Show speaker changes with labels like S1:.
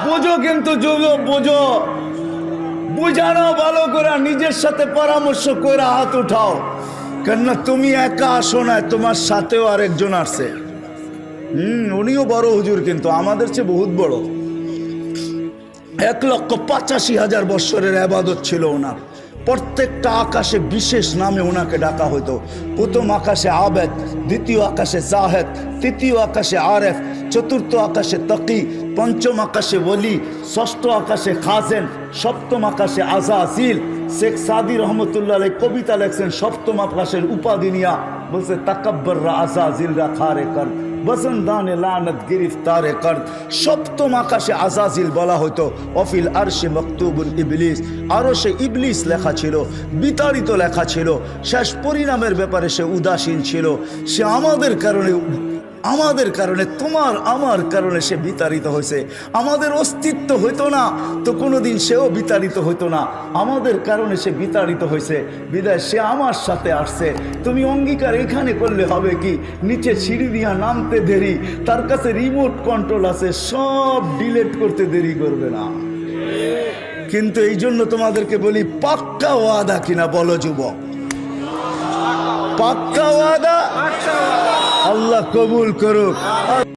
S1: বুঝো কিন্তু যুবক, বুঝো, বুঝানো ভালো করে, নিজের সাথে পরামর্শ করে হাত উঠাও। কেননা তুমি একা আসো না, তোমার সাথেও আরেকজন আসছে। উনিও বড় হুজুর, কিন্তু আমাদের চেয়ে বহুত বড়। 1,85,000 বৎসরের ইবাদত ছিল ওনার। প্রত্যেকটা আকাশে বিশেষ নামে ওনাকে ডাকা হতো। প্রথম আকাশে আবেদ, দ্বিতীয় আকাশে জাহেদ, তৃতীয় আকাশে আরেফ, চতুর্থ আকাশে তকি, পঞ্চম আকাশে ওলি, ষষ্ঠ আকাশে খাজেন, সপ্তম আকাশে আজাজিল। শেখ সাদি রহমতুল্লাহ আলাইহি কবিতা লেখছেন সপ্তম আকাশের উপাধি নিয়া, বলছে তাকাব্বাররা আজাজিলরা খারে কর, বজনদানে লানত গিরিফতারে কর। সপ্তম আকাশে আজাজিল বলা হতো। অফিল আরশে মকতুবুল ইবলিস, আরো সে ইবলিস লেখা ছিল, বিতাড়িত লেখা ছিল। শেষ পরিণামের ব্যাপারে সে উদাসীন ছিল। সে আমাদের কারণে তোমার আমার কারণে সে বিতাড়িত হয়েছে। আমাদের অস্তিত্ব হইতো না তো কোনোদিন সেও বিতাড়িত হইতো না। আমাদের কারণে সে বিতাড়িত হয়েছে, বিদায় সে আমার সাথে আসছে। তুমি অঙ্গীকার এখানে করলে হবে কি, নিচে সিঁড়ি দিয়া নামতে দেরি, তার কাছে রিমোট কন্ট্রোল আছে, সব ডিলিট করতে দেরি করবে না। কিন্তু এই জন্য তোমাদেরকে বলি, পাক্কা ওয়াদা কিনা বলো যুবক, পাক্কা ওয়াদা? আল্লাহ কবুল করুক।